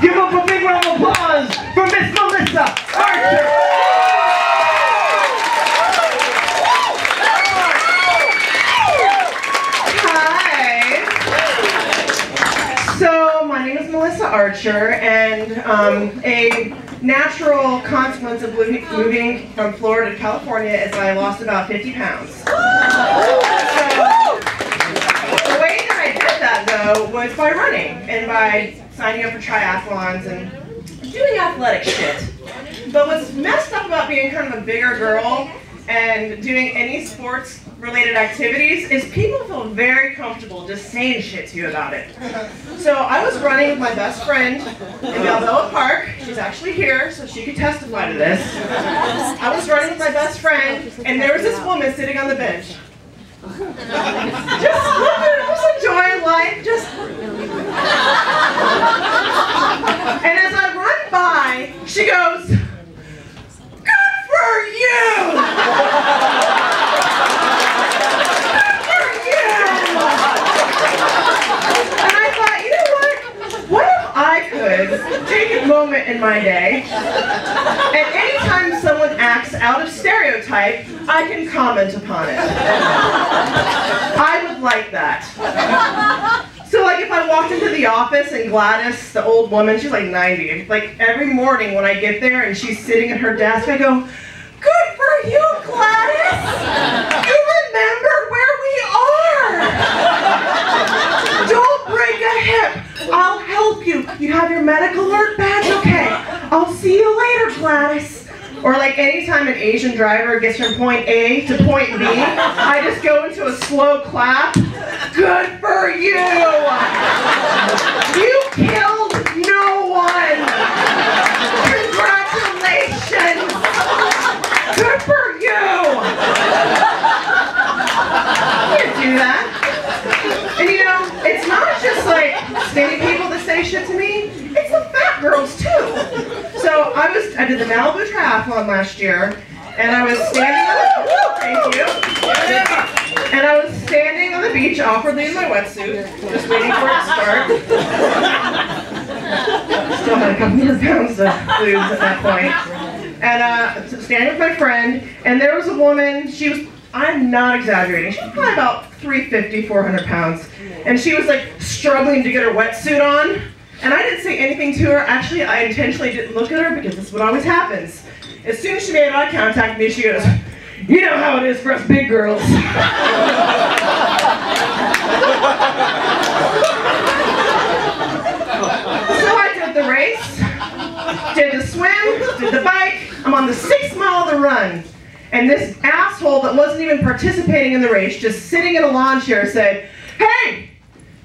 Give up a big round of applause for Miss Melissa Archer. So, my name is Melissa Archer, and a natural consequence of moving from Florida to California is I lost about 50 pounds. So, the way that I did that, though, was by running and by signing up for triathlons and doing athletic shit. But what's messed up about being kind of a bigger girl and doing any sports-related activities is people feel very comfortable just saying shit to you about it. So I was running with my best friend in Balboa Park. She's actually here, so she could testify to this. I was running with my best friend, and there was this woman sitting on the bench. Just enjoying life, and as I run by, she goes, "Good for you! Good for you!" And I thought, you know what if I could take a moment in my day, and anytime someone acts out of stereotype, I can comment upon it. I would like that. So like if I walked into the office and Gladys, the old woman, she's like 90, like every morning when I get there and she's sitting at her desk, I go, "Good for you, Gladys! You remembered where we are! Don't break a hip! I'll help you. You have your medical alert badge? Okay. I'll see you later, Gladys." Or like anytime an Asian driver gets from point A to point B, I just go into a slow clap. Good for you! You killed no one! Congratulations! Good for you! You can't do that. And you know, it's not just like skinny people that say shit to me, it's the fat girls too. So I did the Malibu Triathlon last year, and I was standing on the, thank you. And I was standing on the beach, awkwardly in my wetsuit, just waiting for it to start. Still had a couple more pounds to lose at that point. And standing with my friend, and there was a woman, she was, I'm not exaggerating, she was probably about 350, 400 pounds. And she was like struggling to get her wetsuit on. And I didn't say anything to her. Actually, I intentionally didn't look at her because this is what always happens. As soon as she made eye contact with me, she goes, "You know how it is for us big girls." So I did the race, did the swim, did the bike. I'm on the 6th mile of the run. And this asshole that wasn't even participating in the race, just sitting in a lawn chair, said, "Hey!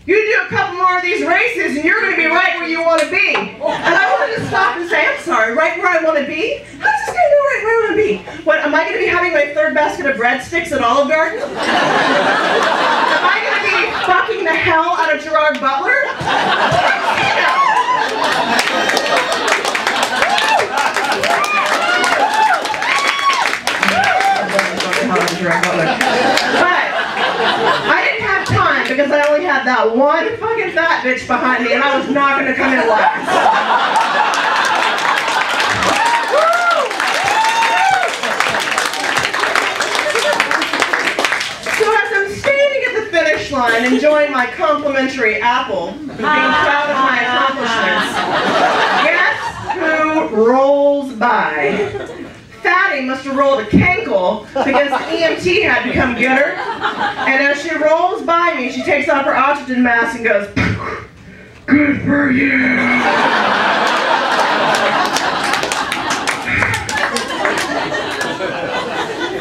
You do a couple more of these races and you're going to be right where you want to be." And I wanted to stop and say, "I'm sorry, right where I want to be? How's this guy know right where I want to be? What, am I going to be having my 3rd basket of breadsticks at Olive Garden? Am I going to be fucking the hell out of Gerard Butler? But I didn't have time because I only had that one fucking fat bitch behind me and I was not going to come in last. So as I'm standing at the finish line enjoying my complimentary apple, being proud of my accomplishments, guess who rolls by? Fatty must have rolled a cankle because the EMT had to come get her. And as she rolls by me, she takes off her oxygen mask and goes, "Good for you."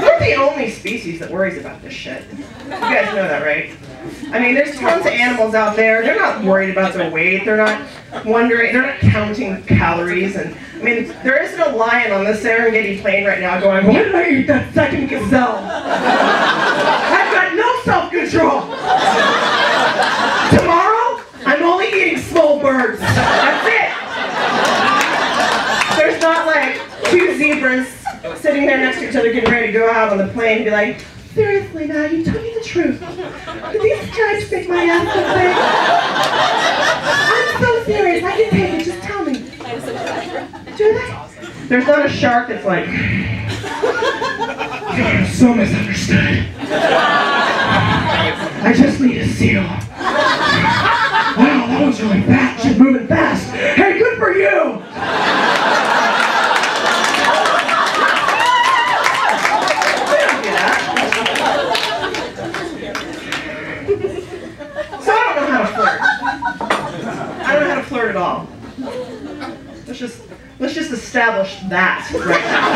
We're the only species that worries about this shit. You guys know that, right? I mean, there's tons of animals out there. They're not worried about their weight. They're not wondering. They're not counting calories. And I mean, there isn't a lion on the Serengeti plain right now going, "Why did I eat that second gazelle? I've got no self-control. Tomorrow, I'm only eating small birds. That's it." There's not like 2 zebras sitting there next to each other getting ready to go out on the plane and be like, "Seriously, Maggie, tell me the truth. Did these stripes make my ass look big? I'm so serious. I can take it. Just tell me. There's not a shark that's like, God, I'm so misunderstood. I just need a seal. Wow, that one's really fast. She's moving fast. Hey, good for you! So I don't know how to flirt. I don't know how to flirt at all. Let's just establish that right now.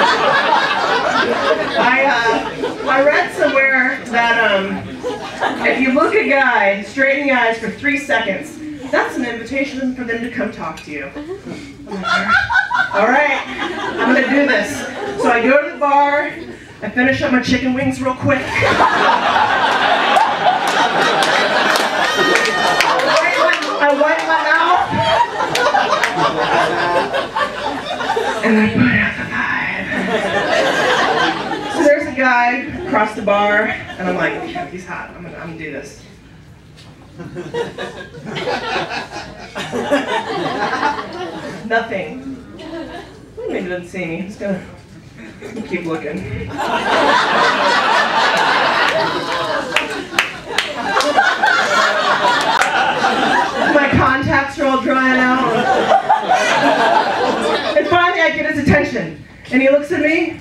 I read somewhere that if you look a guy straight in the eyes for 3 seconds, that's an invitation for them to come talk to you. All right, I'm gonna do this. So I go to the bar, I finish up my chicken wings real quick. I wipe my mouth. And I put out the vibe. So there's a guy across the bar, and I'm like, yeah, he's hot. I'm gonna do this. Nothing. Maybe he doesn't see me. I'm just gonna keep looking. My contacts are all drying out. And finally I get his attention. And he looks at me,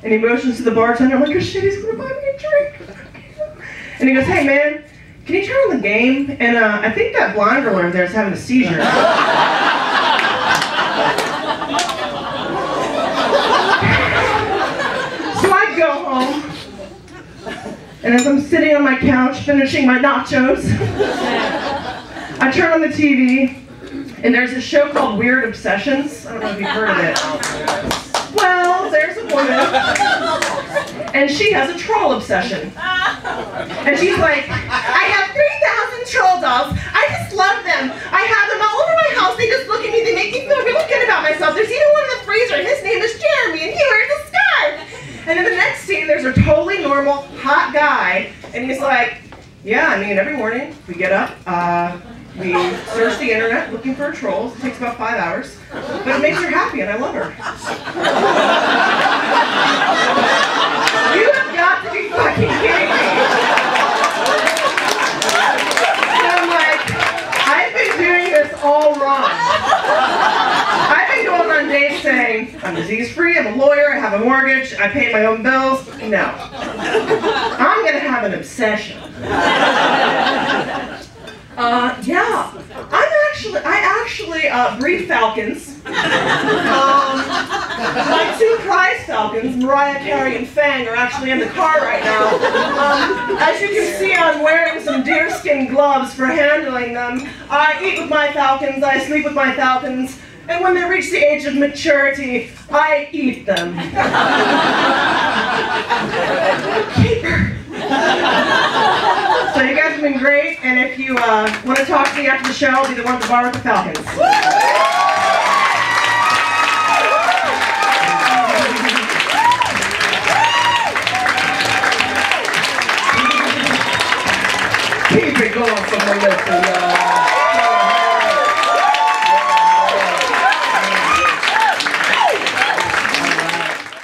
and he motions to the bartender. I'm like, oh shit, he's gonna buy me a drink. And he goes, hey man, can you turn on the game? And I think that blind girl over there is having a seizure. So I go home, and as I'm sitting on my couch finishing my nachos, I turn on the TV, and there's a show called Weird Obsessions. I don't know if you've heard of it. Well, there's a woman, and she has a troll obsession. And she's like, I have 3,000 troll dolls. I just love them. I have them all over my house. They just look at me. They make me feel really good about myself. There's even one in the freezer. His name is Jeremy, and he wears a scarf. And in the next scene, there's a totally normal, hot guy, and he's like, yeah, I mean, every morning we get up, we search the internet looking for trolls. It takes about 5 hours, but it makes her happy, and I love her. You have got to be fucking kidding me. And I'm like, I've been doing this all wrong. I've been going on dates saying, I'm disease-free, I'm a lawyer, I have a mortgage, I pay my own bills. No. I'm gonna have an obsession. Yeah, I actually breed falcons. My 2 prize falcons, Mariah Carey and Fang, are actually in the car right now. As you can see, I'm wearing some deerskin gloves for handling them. I eat with my falcons, I sleep with my falcons, and when they reach the age of maturity, I eat them. Keeper. So you guys have been great, and if you want to talk to me after the show, I'll be the one at the bar with the falcons. Keep it going for Melissa, y'all.